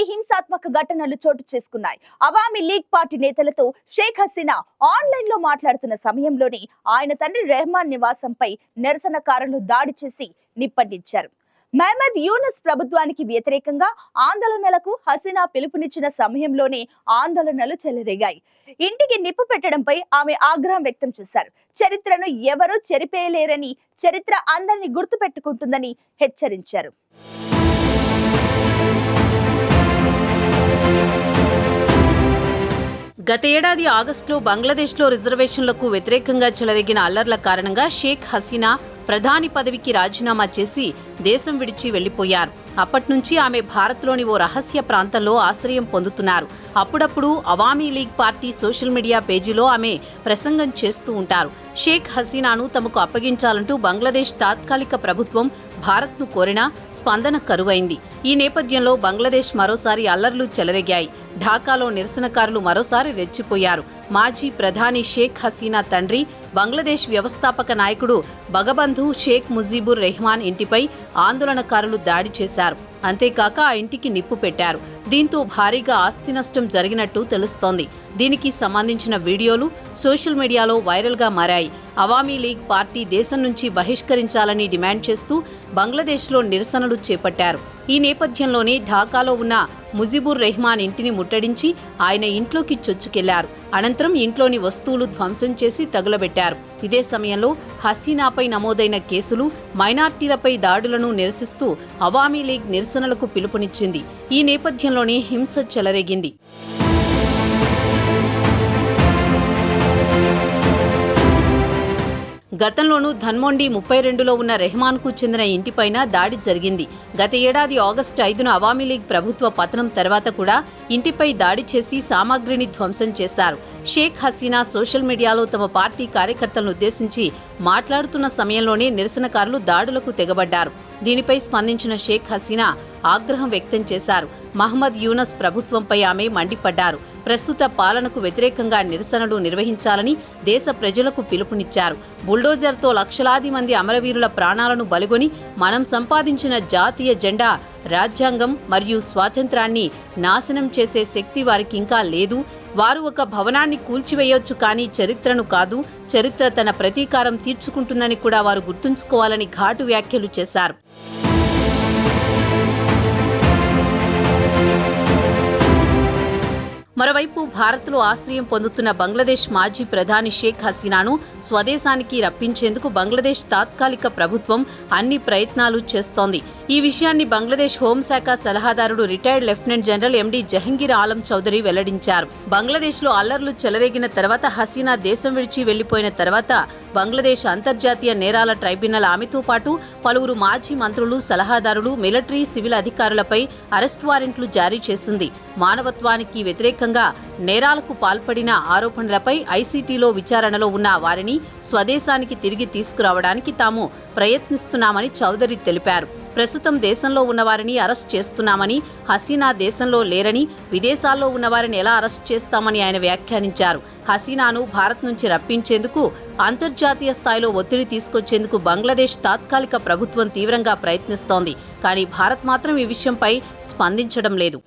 హింసాత్మక ఘటనలు చోటు చేసుకున్నాయి. అవామీ లీగ్ పార్టీ నేతలతో షేక్ హసీనా ఆన్లైన్ లో మాట్లాడుతున్న సమయంలోనే ఆయన తండ్రి రెహమాన్ నివాసంపై నిరసనకారులు దాడి చేసి నిప్పంటించారు. మహమ్మద్ యూనస్ ప్రభుత్వానికి వ్యతిరేకంగా ఆందోళనలకు హసీనా పిలుపునిచ్చిన సమయంలోనే ఆందోళనలు చెలరేగాయి. ఇంటికి నిప్పు పెట్టడంపై ఆమె ఆగ్రహం వ్యక్తం చేశారు. చరిత్రను ఎవరూ చెరిపేయలేరని, చరిత్ర అందరినీ గుర్తు పెట్టుకుంటుందని హెచ్చరించారు. గత ఏడాది ఆగస్టులో బంగ్లాదేశ్లో రిజర్వేషన్లకు వ్యతిరేకంగా చెలరేగిన అల్లర్ల కారణంగా షేక్ హసీనా ప్రధాని పదవికి రాజీనామా చేసి దేశం విడిచి వెళ్లిపోయారు. అప్పట్నుంచి ఆమె భారత్లోని ఓ రహస్య ప్రాంతంలో ఆశ్రయం పొందుతున్నారు. అప్పుడప్పుడు Awami league party social media పేజీలో ఆమె ప్రసంగం చేస్తూ ఉంటారు. షేక్ హసీనాను తమకు అప్పగించాలంటూ బంగ్లాదేశ్ తాత్కాలిక ప్రభుత్వం భారత్ను కోరినా స్పందన కరువైంది. ఈ నేపథ్యంలో బంగ్లాదేశ్ మరోసారి అల్లర్లు చెలరేగాయి. ఢాకాలో నిరసనకారులు మరోసారి రెచ్చిపోయారు. మాజీ ప్రధాని షేక్ హసీనా తండ్రి, బంగ్లాదేశ్ వ్యవస్థాపక నాయకుడు బంగబంధు షేక్ ముజీబుర్ రెహమాన్ ఇంటిపై ఆందోళనకారులు దాడి చేశారు. అంతేకాక ఆ ఇంటికి నిప్పు పెట్టారు. దీంతో భారీగా ఆస్తి నష్టం జరిగినట్టు తెలుస్తోంది. దీనికి సంబంధించిన వీడియోలు సోషల్ మీడియాలో వైరల్గా మారాయి. అవామీ లీగ్ పార్టీ దేశం నుంచి బహిష్కరించాలని డిమాండ్ చేస్తూ బంగ్లాదేశ్లో నిరసనలు చేపట్టారు. ఈ నేపథ్యంలోనే ఢాకాలో ఉన్న ముజీబుర్ రెహమాన్ ఇంటిని ముట్టడించి ఆయన ఇంట్లోకి చొచ్చుకెళ్లారు. అనంతరం ఇంట్లోని వస్తువులు ధ్వంసం చేసి తగులబెట్టారు. ఇదే సమయంలో హసీనాపై నమోదైన కేసులు, మైనార్టీలపై దాడులను నిరసిస్తూ అవామీ లీగ్ నిరసనలకు పిలుపునిచ్చింది. ఈ నేపథ్యంలోనే హింస చెలరేగింది. గతంలోనూ ధన్మొండి 32లో ఉన్న రెహమాన్కు చెందిన ఇంటిపైన దాడి జరిగింది. గత ఏడాది ఆగస్టు 5న అవామీ లీగ్ ప్రభుత్వ పతనం తర్వాత కూడా ఇంటిపై దాడి చేసి సామాగ్రిని ధ్వంసం చేశారు. షేక్ హసీనా సోషల్ మీడియాలో తమ పార్టీ కార్యకర్తలను ఉద్దేశించి మాట్లాడుతున్న సమయంలోనే నిరసనకారులు దాడులకు తెగబడ్డారు. దీనిపై స్పందించిన షేక్ హసీనా ఆగ్రహం వ్యక్తం చేశారు. మహమ్మద్ యూనస్ ప్రభుత్వంపై ఆమె మండిపడ్డారు. ప్రస్తుత పాలనకు వ్యతిరేకంగా నిరసనలు నిర్వహించాలని దేశ ప్రజలకు పిలుపునిచ్చారు. బుల్డోజర్తో లక్షలాది మంది అమరవీరుల ప్రాణాలను బలిగొని మనం సంపాదించిన జాతీయ జెండా, రాజ్యాంగం మరియు స్వాతంత్రాన్ని నాశనం చేసే శక్తి వారికి ఇంకా లేదు. వారు ఒక భవనాన్ని కూల్చివేయొచ్చు, కానీ చరిత్రను కాదు. చరిత్ర తన ప్రతీకారం తీర్చుకుంటుందని కూడా వారు గుర్తుంచుకోవాలని ఘాటు వ్యాఖ్యలు చేశారు. మరోవైపు భారత్లో ఆశ్రయం పొందుతున్న బంగ్లాదేశ్ మాజీ ప్రధాని షేక్ హసీనాను స్వదేశానికి రప్పించేందుకు బంగ్లాదేశ్ తాత్కాలిక ప్రభుత్వం అన్ని ప్రయత్నాలు చేస్తోంది. ఈ విషయాన్ని బంగ్లాదేశ్ హోంశాఖ సలహాదారుడు రిటైర్డ్ లెఫ్టినెంట్ జనరల్ ఎండి జహంగీర్ ఆలం చౌదరి వెల్లడించారు. బంగ్లాదేశ్లో అల్లర్లు చెలరేగిన తర్వాత, హసీనా దేశం విడిచి వెళ్లిపోయిన తర్వాత బంగ్లాదేశ్ అంతర్జాతీయ నేరాల ట్రైబ్యునల్ ఆమెతో పాటు పలువురు మాజీ మంత్రులు, సలహాదారులు, మిలిటరీ, సివిల్ అధికారులపై అరెస్ట్ వారెంట్లు జారీ చేసింది. మానవత్వానికి వ్యతిరేకంగా నేరాలకు పాల్పడిన ఆరోపణలపై ఐసీటీలో విచారణలో ఉన్న వారిని స్వదేశానికి తిరిగి తీసుకురావడానికి తాము ప్రయత్నిస్తున్నామని చౌదరి తెలిపారు. ప్రస్తుతం దేశంలో ఉన్నవారిని అరెస్ట్ చేస్తున్నామని, హసీనా దేశంలో లేరని, విదేశాల్లో ఉన్నవారిని ఎలా అరెస్ట్ చేస్తామని ఆయన వ్యాఖ్యానించారు. హసీనాను భారత్ నుంచి రప్పించేందుకు, అంతర్జాతీయ స్థాయిలో ఒత్తిడి తీసుకొచ్చేందుకు బంగ్లాదేశ్ తాత్కాలిక ప్రభుత్వం తీవ్రంగా ప్రయత్నిస్తోంది. కానీ భారత్ మాత్రం ఈ విషయంపై స్పందించడం లేదు.